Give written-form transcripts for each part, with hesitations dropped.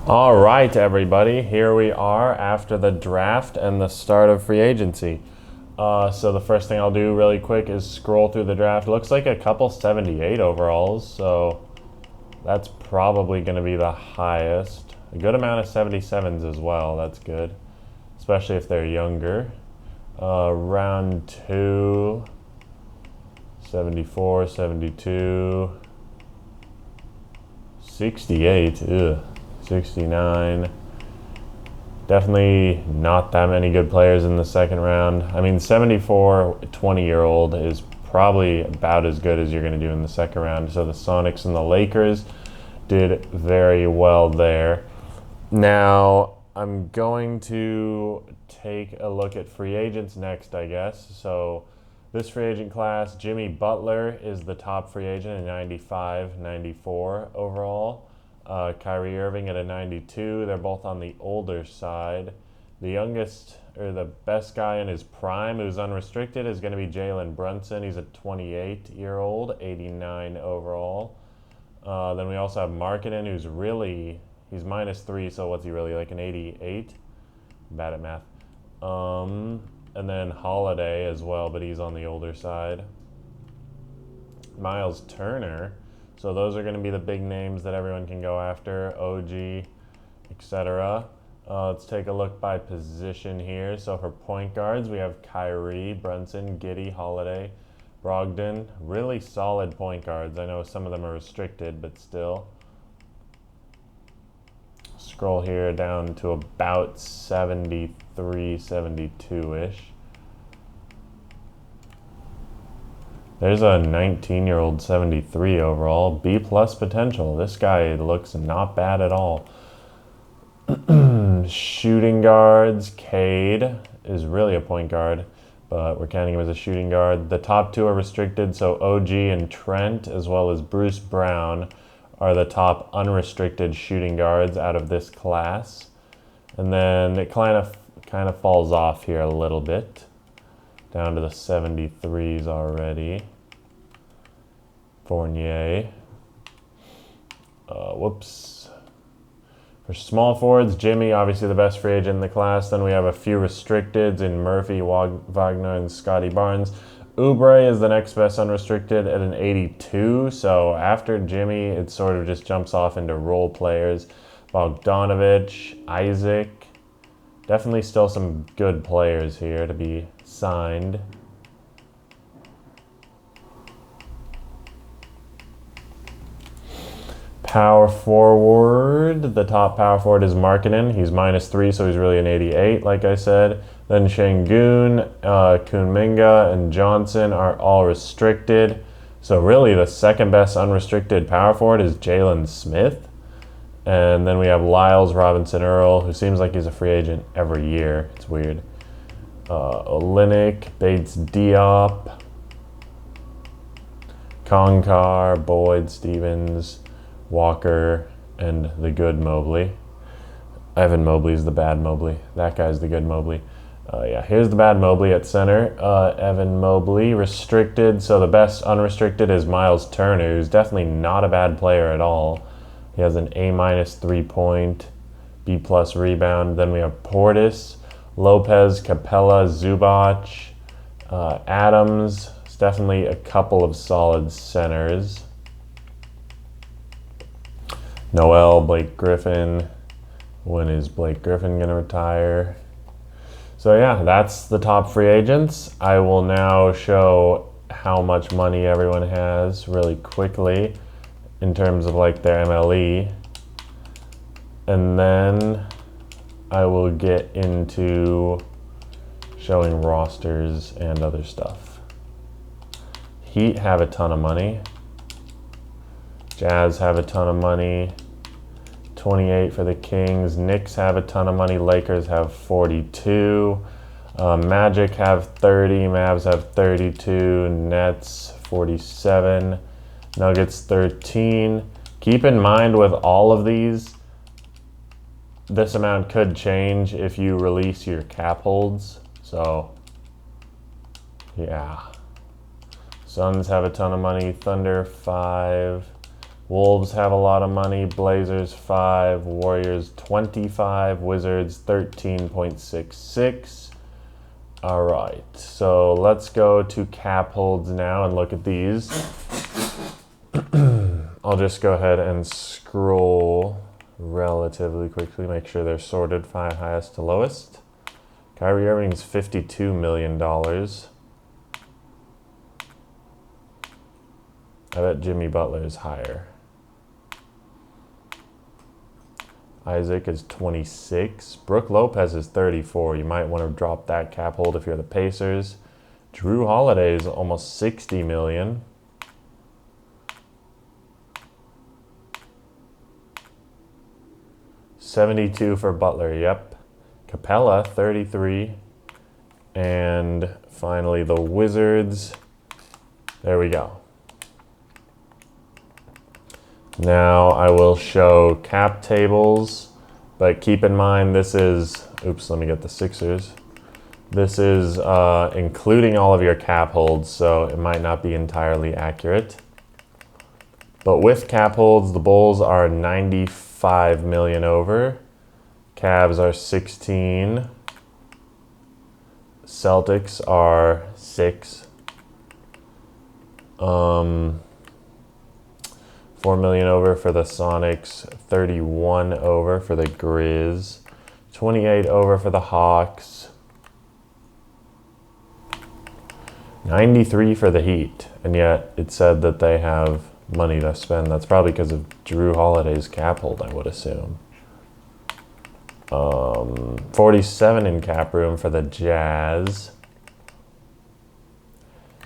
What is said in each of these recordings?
All right, everybody. Here we are after the draft and the start of free agency. So the first thing I'll do really quick is scroll through the draft. Looks like a couple 78 overalls, so that's probably going to be the highest. A good amount of 77s as well. That's good, especially if they're younger. Round 2, 74, 72, 68. Ugh. 69. Definitely not that many good players in the second round. I mean, 74 20-year-old is probably about as good as you're going to do in the second round. So the Sonics and the Lakers did very well there. Now, I'm going to take a look at free agents next, I guess. So this free agent class, Jimmy Butler is the top free agent at 95, 94 overall. Kyrie Irving at a 92. They're both on the older side. The youngest, or the best guy in his prime, who's unrestricted, is going to be Jalen Brunson. He's a 28-year-old, 89 overall. Then we also have Markkanen, he's -3, so what's he really, like an 88? Bad at math. And then Holiday as well, but he's on the older side. Miles Turner. So those are going to be the big names that everyone can go after, OG, etc. Let's take a look by position here. So for point guards, we have Kyrie, Brunson, Giddey, Holiday, Brogdon. Really solid point guards. I know some of them are restricted, but still. Scroll here down to about 73, 72-ish. There's a 19-year-old 73 overall, B+ potential. This guy looks not bad at all. Shooting guards, Cade is really a point guard, but we're counting him as a shooting guard. The top two are restricted, so OG and Trent, as well as Bruce Brown, are the top unrestricted shooting guards out of this class. And then it kind of falls off here a little bit, down to the 73s already. Fournier. For small forwards, Jimmy, obviously the best free agent in the class. Then we have a few restricteds in Murphy, Wagner, and Scotty Barnes. Oubre is the next best unrestricted at an 82. So after Jimmy, it sort of just jumps off into role players. Bogdanovich, Isaac. Definitely still some good players here to be signed. Power forward, the top power forward is Markkanen. He's -3, so he's really an 88, like I said. Then Şengün, Kuminga, and Johnson are all restricted. So really the second best unrestricted power forward is Jalen Smith. And then we have Lyles Robinson Earl, who seems like he's a free agent every year. It's weird. Olynyk, Bates Diop, Konkar, Boyd, Stevens, Walker, and the good Mobley. Evan Mobley's the bad Mobley. That guy's the good Mobley. Here's the bad Mobley at center. Evan Mobley, restricted. So the best unrestricted is Miles Turner, who's definitely not a bad player at all. He has an A- 3-point, B+ rebound. Then we have Portis, Lopez, Capella, Zubac, Adams. It's definitely a couple of solid centers. Noel, Blake Griffin. When is Blake Griffin going to retire? So yeah, that's the top free agents. I will now show how much money everyone has really quickly in terms of like their MLE. And then I will get into showing rosters and other stuff. Heat have a ton of money. Jazz have a ton of money. 28 for the Kings. Knicks have a ton of money. Lakers have 42. Magic have 30. Mavs have 32. Nets 47. Nuggets 13. Keep in mind with all of these, this amount could change if you release your cap holds. So, yeah. Suns have a ton of money. Thunder 5. Wolves have a lot of money. Blazers 5, Warriors 25, Wizards 13.66. All right, so let's go to cap holds now and look at these. I'll just go ahead and scroll relatively quickly, make sure they're sorted from highest to lowest. Kyrie Irving's $52 million. I bet Jimmy Butler is higher. Isaac is 26. Brooke Lopez is 34. You might want to drop that cap hold if you're the Pacers. Drew Holiday is almost 60 million. $72 for Butler, yep. Capella, 33. And finally the Wizards. There we go. Now I will show cap tables, but keep in mind this is, oops, let me get the Sixers. This is including all of your cap holds, so it might not be entirely accurate. But with cap holds, the Bulls are 95 million over. Cavs are 16. Celtics are 6. 4 million over for the Sonics, 31 over for the Grizz, 28 over for the Hawks, 93 for the Heat, and yet it said that they have money to spend. That's probably because of Drew Holiday's cap hold, I would assume. 47 in cap room for the Jazz,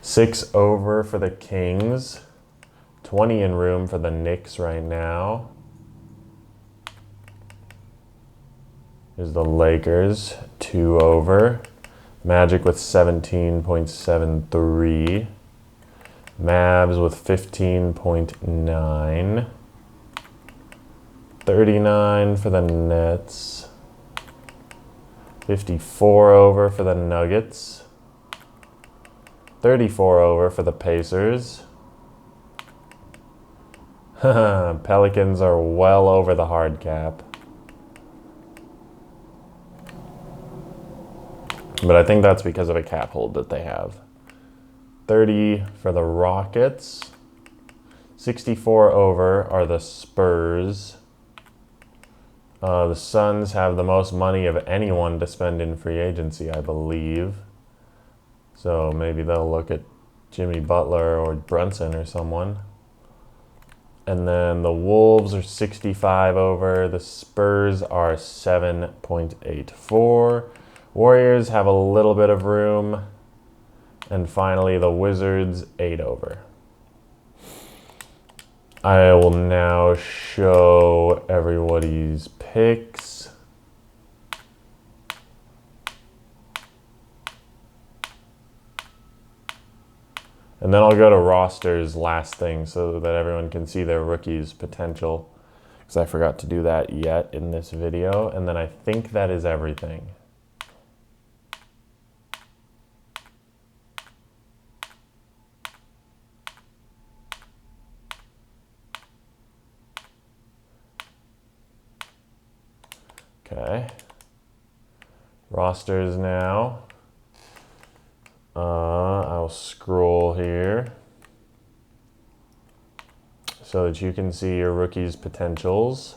6 over for the Kings, 20 in room for the Knicks right now. Here's the Lakers, 2 over. Magic with 17.73. Mavs with 15.9. 39 for the Nets. 54 over for the Nuggets. 34 over for the Pacers. Pelicans are well over the hard cap. But I think that's because of a cap hold that they have. 30 for the Rockets. 64 over are the Spurs. The Suns have the most money of anyone to spend in free agency, I believe. So maybe they'll look at Jimmy Butler or Brunson or someone. And then the Wolves are 65 over. The Spurs are 7.84. Warriors have a little bit of room. And finally, the Wizards, 8 over. I will now show everybody's picks. And then I'll go to rosters last thing so that everyone can see their rookies' potential, because I forgot to do that yet in this video. And then I think that is everything. Okay. Rosters now. I'll scroll here so that you can see your rookies' potentials.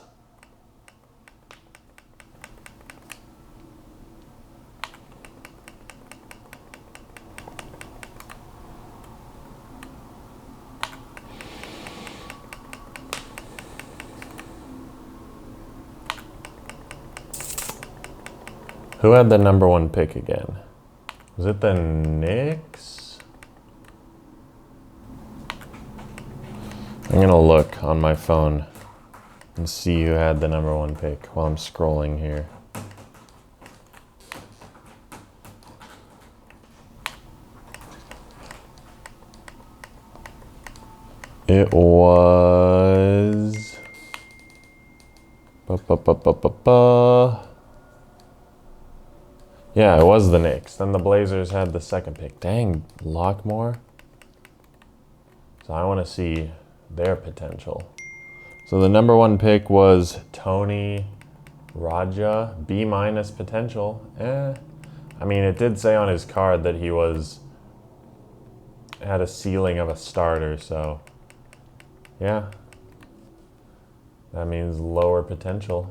Who had the #1 pick again? Was it the Knicks? I'm gonna look on my phone and see who had the #1 pick while I'm scrolling here. It was... Yeah, it was the Knicks. Then the Blazers had the 2nd pick. Dang, Lockmore. So I want to see their potential. So the number 1 pick was Tony Raja, B- potential. I mean, it did say on his card that he had a ceiling of a starter, so yeah, that means lower potential.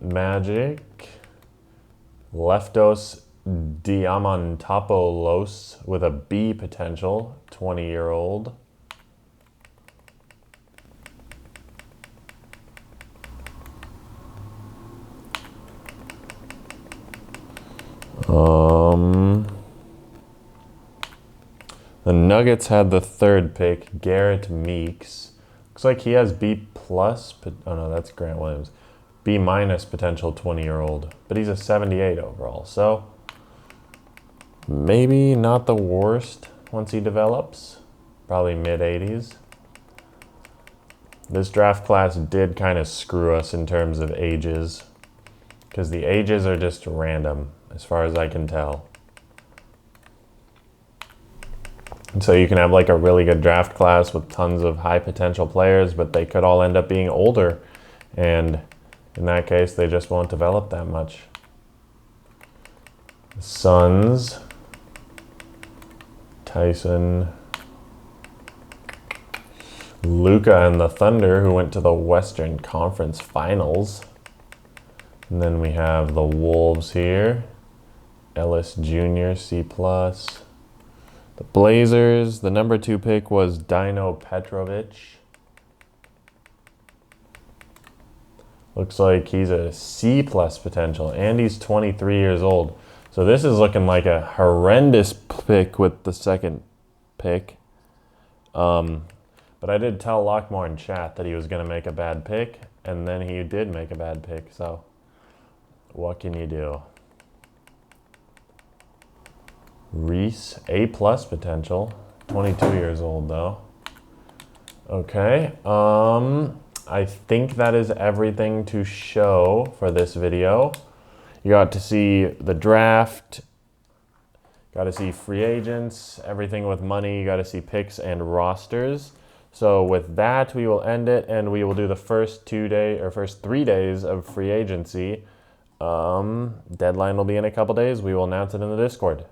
Magic, Leftos Diamantopoulos with a B potential, 20-year-old. The Nuggets had the 3rd pick, Garrett Meeks. Looks like he has B+, oh no, that's Grant Williams. B- potential 20-year-old, but he's a 78 overall, so maybe not the worst once he develops. Probably mid-80s. This draft class did kind of screw us in terms of ages, because the ages are just random, as far as I can tell. And so you can have like a really good draft class with tons of high potential players, but they could all end up being older. And in that case, they just won't develop that much. Suns, Tyson, Luka and the Thunder, who went to the Western Conference Finals. And then we have the Wolves here. Ellis Jr., C+. The Blazers, the number 2 pick was Dino Petrovic. Looks like he's a C+ potential, and he's 23 years old. So this is looking like a horrendous pick with the 2nd pick. But I did tell Lockmore in chat that he was going to make a bad pick, and then he did make a bad pick. So what can you do? Reese, A+ potential, 22 years old though. Okay, I think that is everything to show for this video. You got to see the draft, got to see free agents, everything with money, you got to see picks and rosters. So with that, we will end it, and we will do the first 3 days of free agency. Deadline will be in a couple days. We will announce it in the Discord.